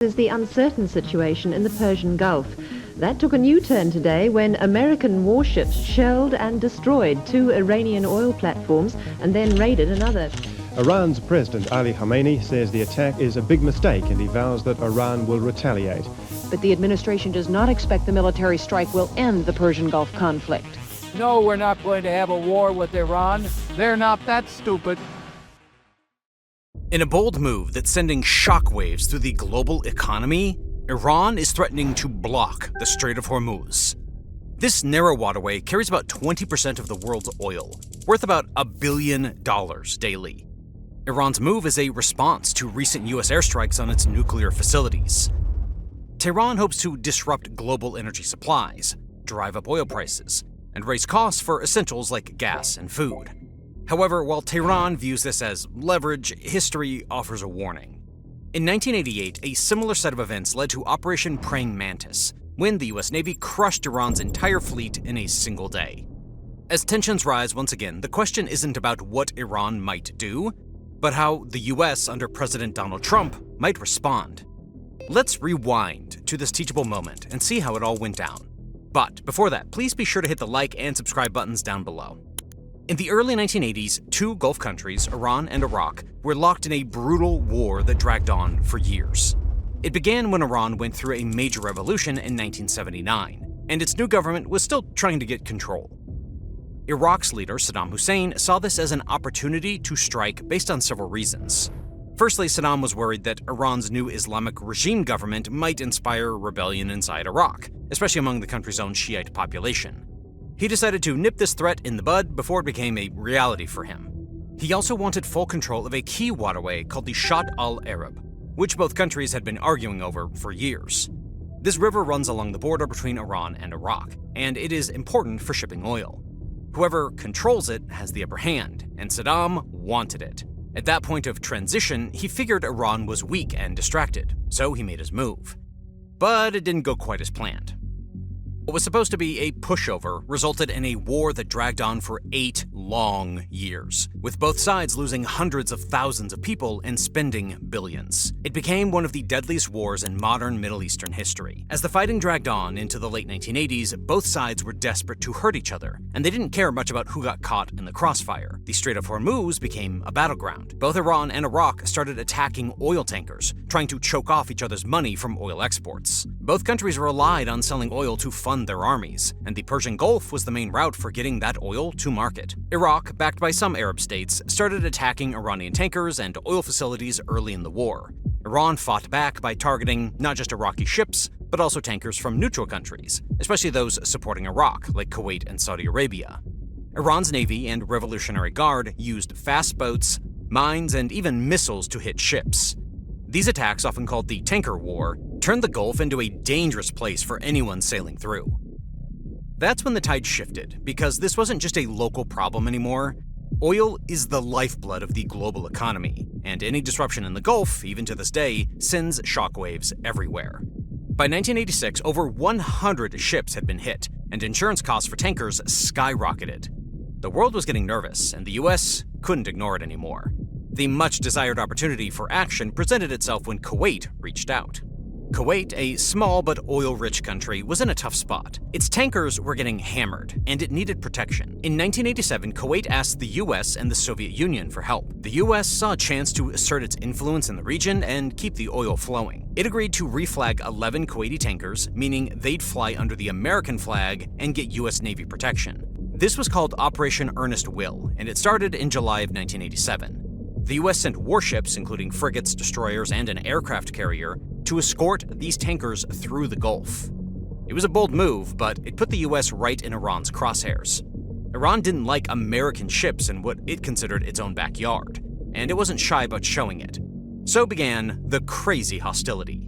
Is the uncertain situation in the Persian Gulf. That took a new turn today when American warships shelled and destroyed 2 Iranian oil platforms and then raided another. Iran's President Ali Khamenei says the attack is a big mistake and he vows that Iran will retaliate. But the administration does not expect the military strike will end the Persian Gulf conflict. No, we're not going to have a war with Iran. They're not that stupid. In a bold move that's sending shockwaves through the global economy, Iran is threatening to block the Strait of Hormuz. This narrow waterway carries about 20% of the world's oil, worth about $1 billion daily. Iran's move is a response to recent U.S. airstrikes on its nuclear facilities. Tehran hopes to disrupt global energy supplies, drive up oil prices, and raise costs for essentials like gas and food. However, while Tehran views this as leverage, history offers a warning. In 1988, a similar set of events led to Operation Praying Mantis, when the US Navy crushed Iran's entire fleet in a single day. As tensions rise once again, the question isn't about what Iran might do, but how the US under President Donald Trump might respond. Let's rewind to this teachable moment and see how it all went down. But before that, please be sure to hit the like and subscribe buttons down below. In the early 1980s, 2 Gulf countries, Iran and Iraq, were locked in a brutal war that dragged on for years. It began when Iran went through a major revolution in 1979, and its new government was still trying to get control. Iraq's leader, Saddam Hussein, saw this as an opportunity to strike based on several reasons. Firstly, Saddam was worried that Iran's new Islamic regime government might inspire rebellion inside Iraq, especially among the country's own Shiite population. He decided to nip this threat in the bud before it became a reality for him. He also wanted full control of a key waterway called the Shatt al-Arab, which both countries had been arguing over for years. This river runs along the border between Iran and Iraq, and it is important for shipping oil. Whoever controls it has the upper hand, and Saddam wanted it. At that point of transition, he figured Iran was weak and distracted, so he made his move. But it didn't go quite as planned. What was supposed to be a pushover resulted in a war that dragged on for 8 long years, with both sides losing hundreds of thousands of people and spending billions. It became one of the deadliest wars in modern Middle Eastern history. As the fighting dragged on into the late 1980s, both sides were desperate to hurt each other, and they didn't care much about who got caught in the crossfire. The Strait of Hormuz became a battleground. Both Iran and Iraq started attacking oil tankers, trying to choke off each other's money from oil exports. Both countries relied on selling oil to fund their armies, and the Persian Gulf was the main route for getting that oil to market. Iraq, backed by some Arab states, started attacking Iranian tankers and oil facilities early in the war. Iran fought back by targeting not just Iraqi ships, but also tankers from neutral countries, especially those supporting Iraq, like Kuwait and Saudi Arabia. Iran's Navy and Revolutionary Guard used fast boats, mines, and even missiles to hit ships. These attacks, often called the Tanker War, turned the Gulf into a dangerous place for anyone sailing through. That's when the tide shifted, because this wasn't just a local problem anymore. Oil is the lifeblood of the global economy, and any disruption in the Gulf, even to this day, sends shockwaves everywhere. By 1986, over 100 ships had been hit, and insurance costs for tankers skyrocketed. The world was getting nervous, and the US couldn't ignore it anymore. The much-desired opportunity for action presented itself when Kuwait reached out. Kuwait, a small but oil-rich country, was in a tough spot. Its tankers were getting hammered, and it needed protection. In 1987, Kuwait asked the US and the Soviet Union for help. The US saw a chance to assert its influence in the region and keep the oil flowing. It agreed to reflag 11 Kuwaiti tankers, meaning they'd fly under the American flag and get US Navy protection. This was called Operation Earnest Will, and it started in July of 1987. The US sent warships, including frigates, destroyers, and an aircraft carrier, to escort these tankers through the Gulf. It was a bold move, but it put the US right in Iran's crosshairs. Iran didn't like American ships in what it considered its own backyard, and it wasn't shy about showing it. So began the crazy hostility.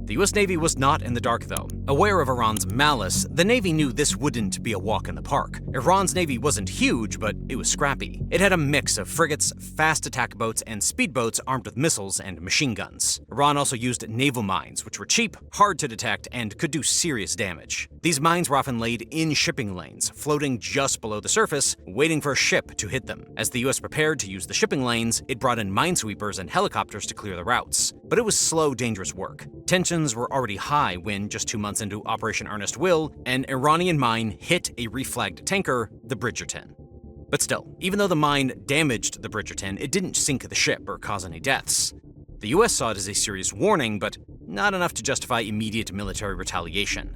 The US Navy was not in the dark, though. Aware of Iran's malice, the Navy knew this wouldn't be a walk in the park. Iran's Navy wasn't huge, but it was scrappy. It had a mix of frigates, fast attack boats, and speedboats armed with missiles and machine guns. Iran also used naval mines, which were cheap, hard to detect, and could do serious damage. These mines were often laid in shipping lanes, floating just below the surface, waiting for a ship to hit them. As the US prepared to use the shipping lanes, it brought in minesweepers and helicopters to clear the routes. But it was slow, dangerous work. Tensions were already high when, just 2 months into Operation Earnest Will, an Iranian mine hit a reflagged tanker, the Bridgerton. But still, even though the mine damaged the Bridgerton, it didn't sink the ship or cause any deaths. The US saw it as a serious warning, but not enough to justify immediate military retaliation.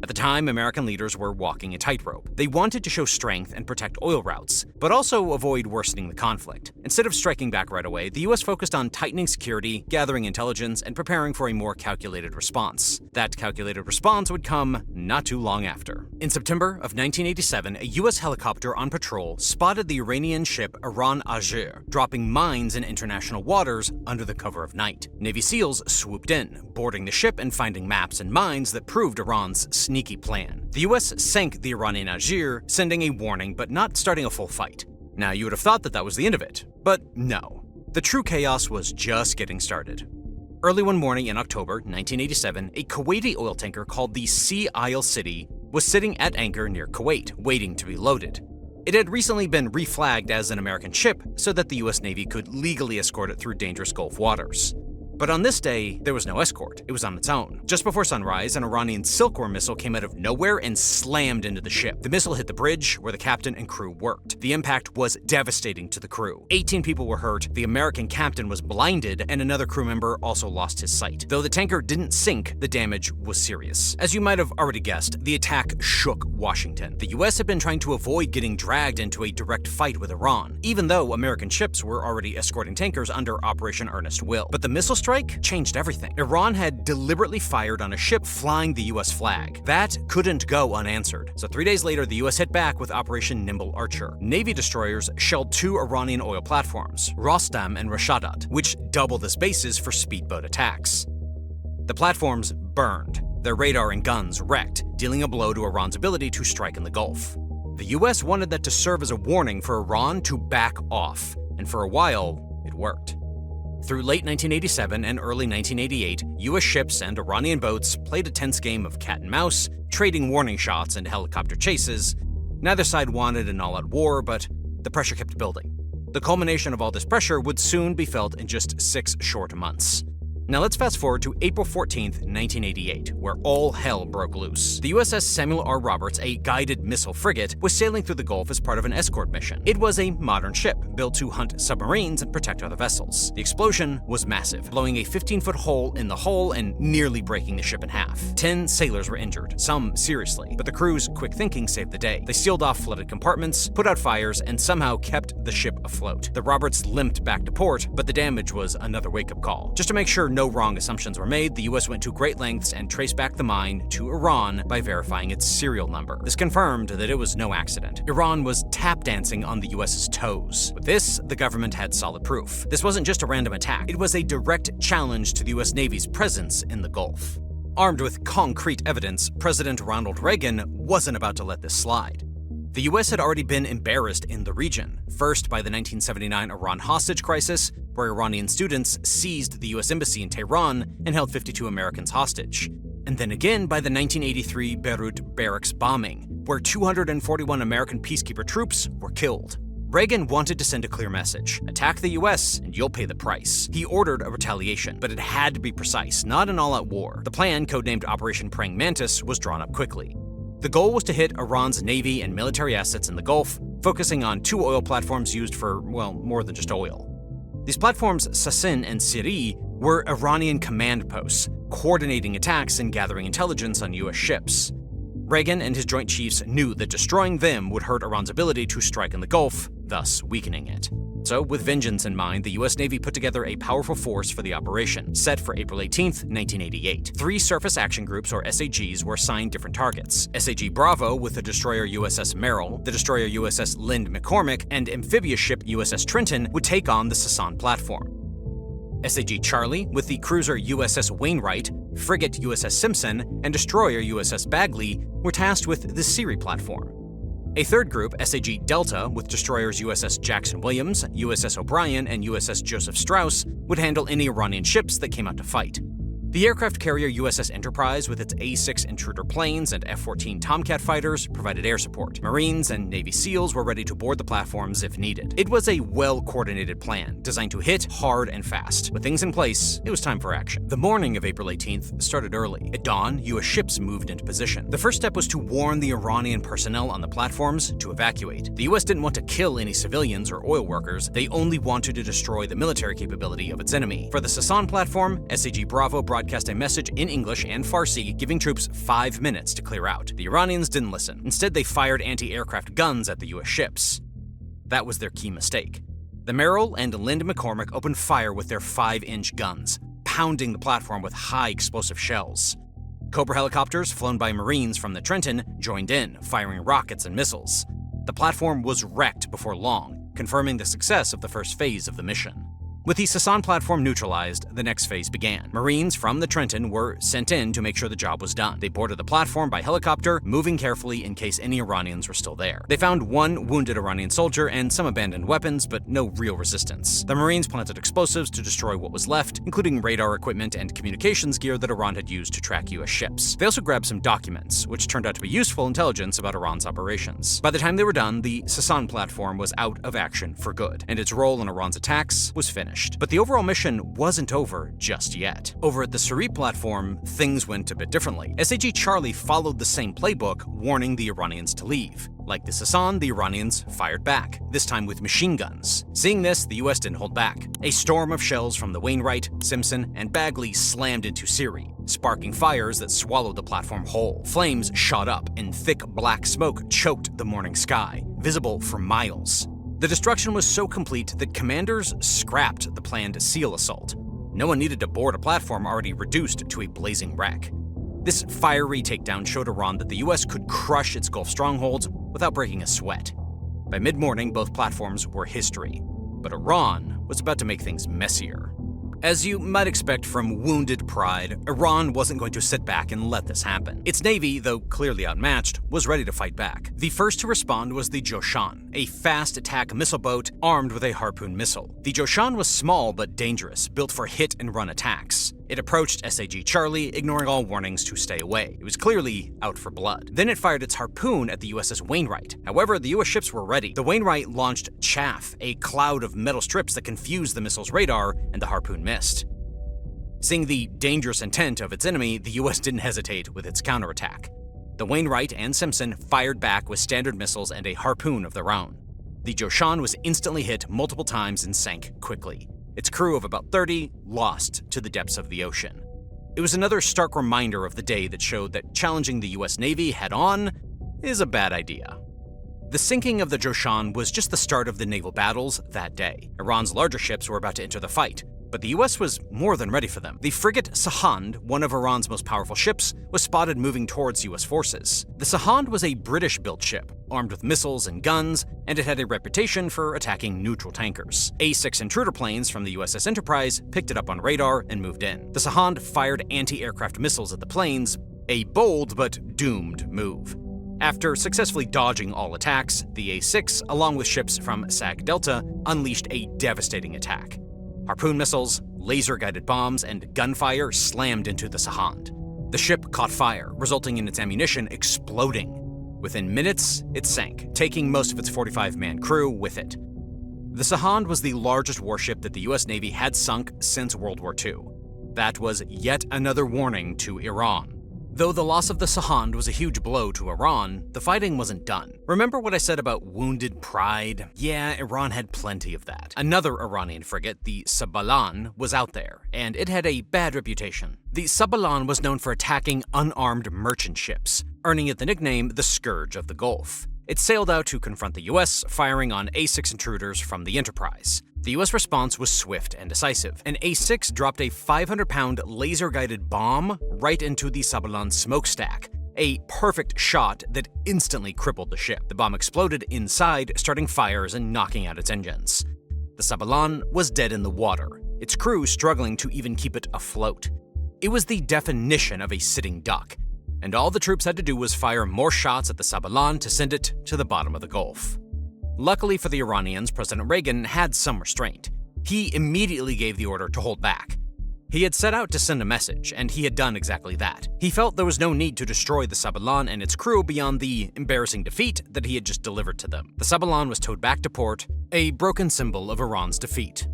At the time, American leaders were walking a tightrope. They wanted to show strength and protect oil routes, but also avoid worsening the conflict. Instead of striking back right away, the US focused on tightening security, gathering intelligence, and preparing for a more calculated response. That calculated response would come not too long after. In September of 1987, a US helicopter on patrol spotted the Iranian ship Iran Azir, dropping mines in international waters under the cover of night. Navy SEALs swooped in, boarding the ship and finding maps and mines that proved Iran's sneaky plan. The US sank the Iranian Azir, sending a warning but not starting a full fight. Now, you would have thought that that was the end of it, but no. The true chaos was just getting started. Early one morning in October 1987, a Kuwaiti oil tanker called the Sea Isle City was sitting at anchor near Kuwait, waiting to be loaded. It had recently been reflagged as an American ship so that the US Navy could legally escort it through dangerous Gulf waters. But on this day, there was no escort. It was on its own. Just before sunrise, an Iranian Silkworm missile came out of nowhere and slammed into the ship. The missile hit the bridge where the captain and crew worked. The impact was devastating to the crew. 18 people were hurt, the American captain was blinded, and another crew member also lost his sight. Though the tanker didn't sink, the damage was serious. As you might have already guessed, the attack shook Washington. The US had been trying to avoid getting dragged into a direct fight with Iran, even though American ships were already escorting tankers under Operation Earnest Will. But the missile strike changed everything. Iran had deliberately fired on a ship flying the US flag. That couldn't go unanswered. So 3 days later, the US hit back with Operation Nimble Archer. Navy destroyers shelled 2 Iranian oil platforms, Rostam and Rashadat, which doubled as bases for speedboat attacks. The platforms burned, their radar and guns wrecked, dealing a blow to Iran's ability to strike in the Gulf. The US wanted that to serve as a warning for Iran to back off, and for a while, it worked. Through late 1987 and early 1988, US ships and Iranian boats played a tense game of cat and mouse, trading warning shots and helicopter chases. Neither side wanted an all-out war, but the pressure kept building. The culmination of all this pressure would soon be felt in just 6 short months. Now let's fast forward to April 14th, 1988, where all hell broke loose. The USS Samuel R. Roberts, a guided missile frigate, was sailing through the Gulf as part of an escort mission. It was a modern ship, built to hunt submarines and protect other vessels. The explosion was massive, blowing a 15-foot hole in the hull and nearly breaking the ship in half. 10 sailors were injured, some seriously, but the crew's quick thinking saved the day. They sealed off flooded compartments, put out fires, and somehow kept the ship afloat. The Roberts limped back to port, but the damage was another wake-up call. Just to make sure no wrong assumptions were made, the US went to great lengths and traced back the mine to Iran by verifying its serial number. This confirmed that it was no accident. Iran was tap dancing on the US's toes. With this, the government had solid proof. This wasn't just a random attack, it was a direct challenge to the US Navy's presence in the Gulf. Armed with concrete evidence, President Ronald Reagan wasn't about to let this slide. The US had already been embarrassed in the region, first by the 1979 Iran hostage crisis, where Iranian students seized the US embassy in Tehran and held 52 Americans hostage, and then again by the 1983 Beirut barracks bombing, where 241 American peacekeeper troops were killed. Reagan wanted to send a clear message: attack the US and you'll pay the price. He ordered a retaliation, but it had to be precise, not an all-out war. The plan, codenamed Operation Praying Mantis, was drawn up quickly. The goal was to hit Iran's navy and military assets in the Gulf, focusing on 2 oil platforms used for, well, more than just oil. These platforms, Sahand and Siri, were Iranian command posts, coordinating attacks and gathering intelligence on US ships. Reagan and his Joint Chiefs knew that destroying them would hurt Iran's ability to strike in the Gulf, thus weakening it. So, with vengeance in mind, the US Navy put together a powerful force for the operation, set for April 18, 1988. 3 surface action groups, or SAGs, were assigned different targets. SAG Bravo, with the destroyer USS Merrill, the destroyer USS Lind McCormick, and amphibious ship USS Trenton, would take on the Sahand platform. SAG Charlie, with the cruiser USS Wainwright, frigate USS Simpson and destroyer USS Bagley were tasked with the Siri platform. A third group, SAG Delta, with destroyers USS Jackson Williams, USS O'Brien, and USS Joseph Strauss, would handle any Iranian ships that came out to fight. The aircraft carrier USS Enterprise, with its A-6 Intruder planes and F-14 Tomcat fighters, provided air support. Marines and Navy SEALs were ready to board the platforms if needed. It was a well-coordinated plan, designed to hit hard and fast. With things in place, it was time for action. The morning of April 18th started early. At dawn, U.S. ships moved into position. The first step was to warn the Iranian personnel on the platforms to evacuate. The U.S. didn't want to kill any civilians or oil workers. They only wanted to destroy the military capability of its enemy. For the Sahand platform, SAG Bravo broadcast a message in English and Farsi, giving troops 5 minutes to clear out. The Iranians didn't listen. Instead, they fired anti-aircraft guns at the U.S. ships. That was their key mistake. The Merrill and Lind McCormick opened fire with their 5-inch guns, pounding the platform with high explosive shells. Cobra helicopters flown by Marines from the Trenton joined in, firing rockets and missiles. The platform was wrecked before long, confirming the success of the first phase of the mission. With the Sahand platform neutralized, the next phase began. Marines from the Trenton were sent in to make sure the job was done. They boarded the platform by helicopter, moving carefully in case any Iranians were still there. They found one wounded Iranian soldier and some abandoned weapons, but no real resistance. The Marines planted explosives to destroy what was left, including radar equipment and communications gear that Iran had used to track U.S. ships. They also grabbed some documents, which turned out to be useful intelligence about Iran's operations. By the time they were done, the Sahand platform was out of action for good, and its role in Iran's attacks was finished. But the overall mission wasn't over just yet. Over at the Suri platform, things went a bit differently. SAG Charlie followed the same playbook, warning the Iranians to leave. Like the Sahand, the Iranians fired back, this time with machine guns. Seeing this, the US didn't hold back. A storm of shells from the Wainwright, Simpson, and Bagley slammed into Siri, sparking fires that swallowed the platform whole. Flames shot up, and thick black smoke choked the morning sky, visible for miles. The destruction was so complete that commanders scrapped the planned SEAL assault. No one needed to board a platform already reduced to a blazing wreck. This fiery takedown showed Iran that the US could crush its Gulf strongholds without breaking a sweat. By mid-morning, both platforms were history, but Iran was about to make things messier. As you might expect from wounded pride, Iran wasn't going to sit back and let this happen. Its navy, though clearly outmatched, was ready to fight back. The first to respond was the Joshan, a fast attack missile boat armed with a Harpoon missile. The Joshan was small but dangerous, built for hit-and-run attacks. It approached SAG Charlie, ignoring all warnings to stay away. It was clearly out for blood. Then it fired its Harpoon at the USS Wainwright. However, the US ships were ready. The Wainwright launched chaff, a cloud of metal strips that confused the missile's radar, and the Harpoon missed. Seeing the dangerous intent of its enemy, the US didn't hesitate with its counterattack. The Wainwright and Simpson fired back with standard missiles and a Harpoon of their own. The Joshan was instantly hit multiple times and sank quickly. Its crew of about 30 lost to the depths of the ocean. It was another stark reminder of the day that showed that challenging the US Navy head-on is a bad idea. The sinking of the Joshan was just the start of the naval battles that day. Iran's larger ships were about to enter the fight, but the US was more than ready for them. The frigate Sahand, one of Iran's most powerful ships, was spotted moving towards US forces. The Sahand was a British-built ship, armed with missiles and guns, and it had a reputation for attacking neutral tankers. A-6 Intruder planes from the USS Enterprise picked it up on radar and moved in. The Sahand fired anti-aircraft missiles at the planes, a bold but doomed move. After successfully dodging all attacks, the A-6, along with ships from SAG Delta, unleashed a devastating attack. Harpoon missiles, laser-guided bombs, and gunfire slammed into the Sahand. The ship caught fire, resulting in its ammunition exploding. Within minutes, it sank, taking most of its 45-man crew with it. The Sahand was the largest warship that the US Navy had sunk since World War II. That was yet another warning to Iran. Though the loss of the Sahand was a huge blow to Iran, the fighting wasn't done. Remember what I said about wounded pride? Yeah, Iran had plenty of that. Another Iranian frigate, the Sabalan, was out there, and it had a bad reputation. The Sabalan was known for attacking unarmed merchant ships, earning it the nickname the Scourge of the Gulf. It sailed out to confront the US, firing on A-6 intruders from the Enterprise. The US response was swift and decisive. An A-6 dropped a 500-pound laser-guided bomb right into the Sabalan smokestack, a perfect shot that instantly crippled the ship. The bomb exploded inside, starting fires and knocking out its engines. The Sabalan was dead in the water, its crew struggling to even keep it afloat. It was the definition of a sitting duck, and all the troops had to do was fire more shots at the Sabalan to send it to the bottom of the Gulf. Luckily for the Iranians, President Reagan had some restraint. He immediately gave the order to hold back. He had set out to send a message, and he had done exactly that. He felt there was no need to destroy the Sabalan and its crew beyond the embarrassing defeat that he had just delivered to them. The Sabalan was towed back to port, a broken symbol of Iran's defeat.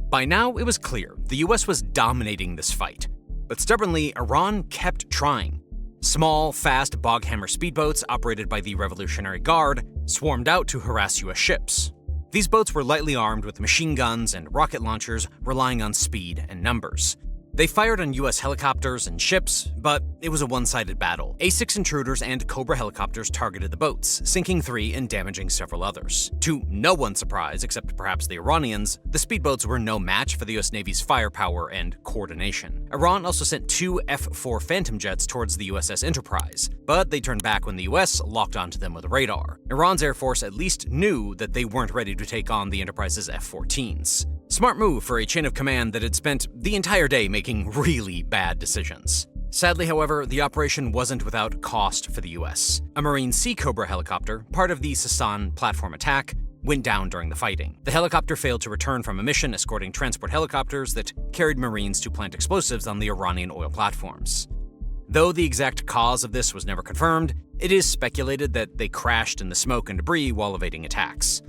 By now, it was clear the US was dominating this fight, but stubbornly, Iran kept trying. Small, fast boghammer speedboats operated by the Revolutionary Guard swarmed out to harass US ships. These boats were lightly armed with machine guns and rocket launchers, relying on speed and numbers. They fired on US helicopters and ships, but it was a one-sided battle. A-6 intruders and Cobra helicopters targeted the boats, sinking 3 and damaging several others. To no one's surprise, except perhaps the Iranians, the speedboats were no match for the US Navy's firepower and coordination. Iran also sent 2 F-4 Phantom jets towards the USS Enterprise, but they turned back when the US locked onto them with radar. Iran's Air Force at least knew that they weren't ready to take on the Enterprise's F-14s. Smart move for a chain of command that had spent the entire day making really bad decisions. Sadly, however, the operation wasn't without cost for the US. A Marine Sea Cobra helicopter, part of the Sahand platform attack, went down during the fighting. The helicopter failed to return from a mission escorting transport helicopters that carried Marines to plant explosives on the Iranian oil platforms. Though the exact cause of this was never confirmed, it is speculated that they crashed in the smoke and debris while evading attacks.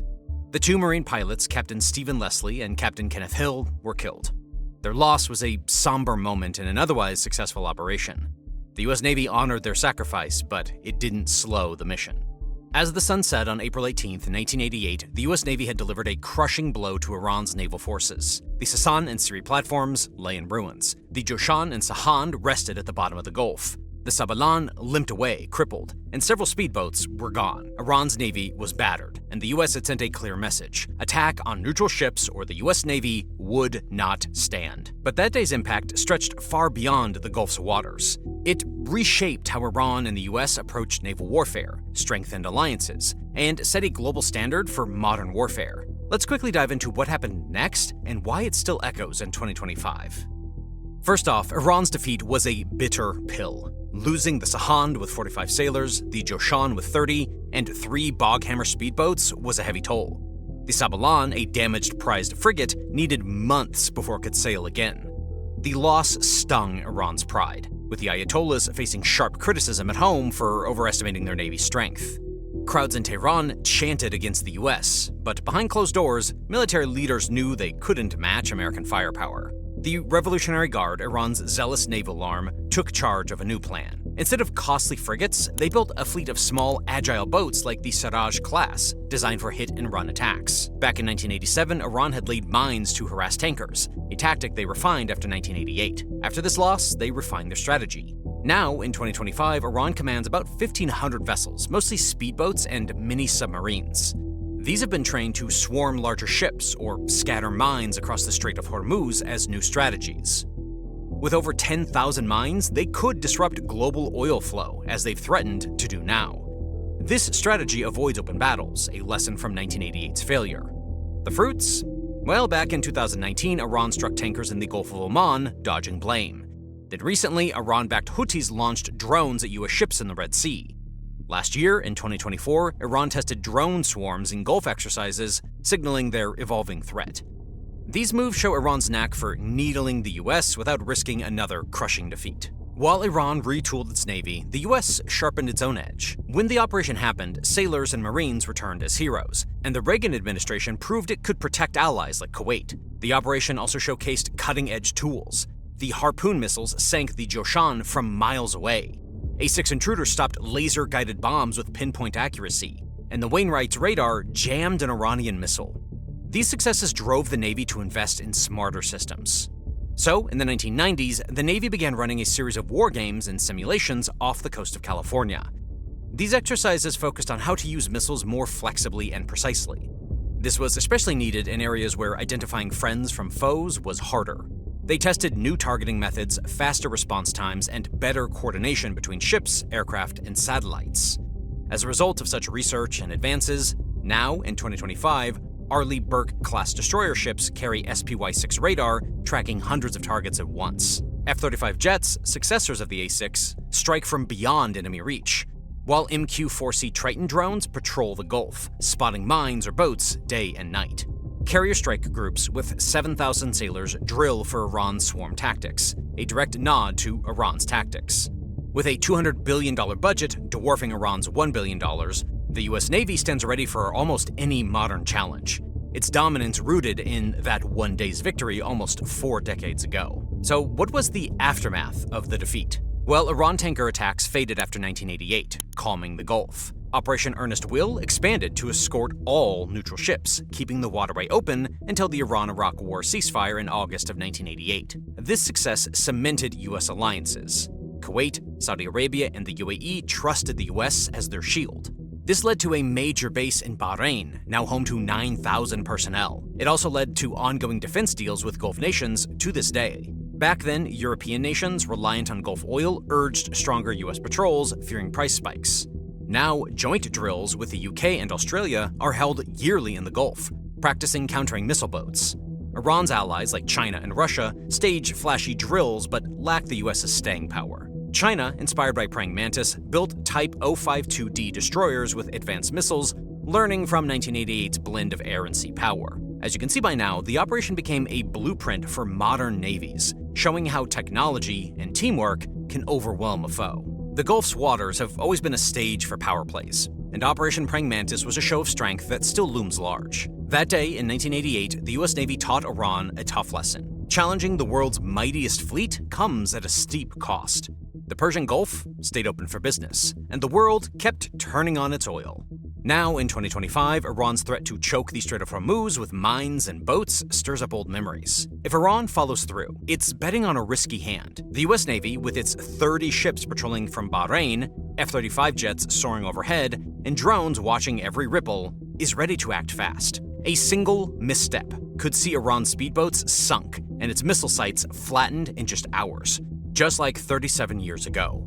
The 2 Marine pilots, Captain Stephen Leslie and Captain Kenneth Hill, were killed. Their loss was a somber moment in an otherwise successful operation. The US Navy honored their sacrifice, but it didn't slow the mission. As the sun set on April 18, 1988, the US Navy had delivered a crushing blow to Iran's naval forces. The Sasan and Siri platforms lay in ruins. The Joshan and Sahand rested at the bottom of the Gulf. The Sabalan limped away, crippled, and several speedboats were gone. Iran's navy was battered, and the US had sent a clear message: attack on neutral ships or the US Navy would not stand. But that day's impact stretched far beyond the Gulf's waters. It reshaped how Iran and the US approached naval warfare, strengthened alliances, and set a global standard for modern warfare. Let's quickly dive into what happened next and why it still echoes in 2025. First off, Iran's defeat was a bitter pill. Losing the Sahand with 45 sailors, the Joshan with 30, and 3 boghammer speedboats was a heavy toll. The Sabalan, a damaged prized frigate, needed months before it could sail again. The loss stung Iran's pride, with the Ayatollahs facing sharp criticism at home for overestimating their navy's strength. Crowds in Tehran chanted against the US, but behind closed doors, military leaders knew they couldn't match American firepower. The Revolutionary Guard, Iran's zealous naval arm, took charge of a new plan. Instead of costly frigates, they built a fleet of small, agile boats like the Siraj class, designed for hit-and-run attacks. Back in 1987, Iran had laid mines to harass tankers, a tactic they refined after 1988. After this loss, they refined their strategy. Now, in 2025, Iran commands about 1,500 vessels, mostly speedboats and mini-submarines. These have been trained to swarm larger ships or scatter mines across the Strait of Hormuz as new strategies. With over 10,000 mines, they could disrupt global oil flow, as they've threatened to do now. This strategy avoids open battles, a lesson from 1988's failure. The fruits? Well, back in 2019, Iran struck tankers in the Gulf of Oman, dodging blame. Then recently, Iran-backed Houthis launched drones at US ships in the Red Sea. Last year, in 2024, Iran tested drone swarms in Gulf exercises, signaling their evolving threat. These moves show Iran's knack for needling the US without risking another crushing defeat. While Iran retooled its navy, the US sharpened its own edge. When the operation happened, sailors and Marines returned as heroes, and the Reagan administration proved it could protect allies like Kuwait. The operation also showcased cutting-edge tools. The Harpoon missiles sank the Joshan from miles away. A-6 intruders stopped laser-guided bombs with pinpoint accuracy, and the Wainwright's radar jammed an Iranian missile. These successes drove the Navy to invest in smarter systems. So, in the 1990s, the Navy began running a series of war games and simulations off the coast of California. These exercises focused on how to use missiles more flexibly and precisely. This was especially needed in areas where identifying friends from foes was harder. They tested new targeting methods, faster response times, and better coordination between ships, aircraft, and satellites. As a result of such research and advances, now, in 2025, Arleigh Burke-class destroyer ships carry SPY-6 radar, tracking hundreds of targets at once. F-35 jets, successors of the A-6, strike from beyond enemy reach, while MQ-4C Triton drones patrol the Gulf, spotting mines or boats day and night. Carrier strike groups with 7,000 sailors drill for Iran's swarm tactics, a direct nod to Iran's tactics. With a $200 billion budget dwarfing Iran's $1 billion, the US Navy stands ready for almost any modern challenge, its dominance rooted in that one day's victory almost 4 decades ago. So what was the aftermath of the defeat? Well, Iran tanker attacks faded after 1988, calming the Gulf. Operation Earnest Will expanded to escort all neutral ships, keeping the waterway open until the Iran-Iraq War ceasefire in August of 1988. This success cemented US alliances. Kuwait, Saudi Arabia, and the UAE trusted the US as their shield. This led to a major base in Bahrain, now home to 9,000 personnel. It also led to ongoing defense deals with Gulf nations to this day. Back then, European nations reliant on Gulf oil urged stronger US patrols, fearing price spikes. Now, joint drills with the UK and Australia are held yearly in the Gulf, practicing countering missile boats. Iran's allies like China and Russia stage flashy drills but lack the US's staying power. China, inspired by praying Mantis, built Type 052D destroyers with advanced missiles, learning from 1988's blend of air and sea power. As you can see by now, the operation became a blueprint for modern navies, showing how technology and teamwork can overwhelm a foe. The Gulf's waters have always been a stage for power plays, and Operation Praying Mantis was a show of strength that still looms large. That day, in 1988, the US Navy taught Iran a tough lesson. Challenging the world's mightiest fleet comes at a steep cost. The Persian Gulf stayed open for business, and the world kept turning on its oil. Now, in 2025, Iran's threat to choke the Strait of Hormuz with mines and boats stirs up old memories. If Iran follows through, it's betting on a risky hand. The US Navy, with its 30 ships patrolling from Bahrain, F-35 jets soaring overhead, and drones watching every ripple, is ready to act fast. A single misstep could see Iran's speedboats sunk and its missile sites flattened in just hours, just like 37 years ago.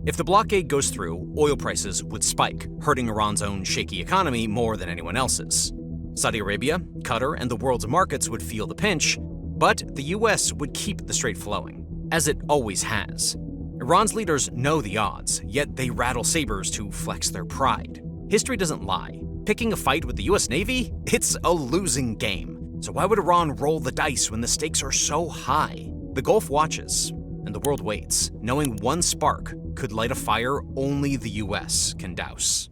If the blockade goes through, oil prices would spike, hurting Iran's own shaky economy more than anyone else's. Saudi Arabia, Qatar, and the world's markets would feel the pinch, but the US would keep the strait flowing, as it always has. Iran's leaders know the odds, yet they rattle sabers to flex their pride. History doesn't lie. Picking a fight with the US Navy? It's a losing game. So why would Iran roll the dice when the stakes are so high? The Gulf watches, and the world waits, knowing one spark could light a fire only the US can douse.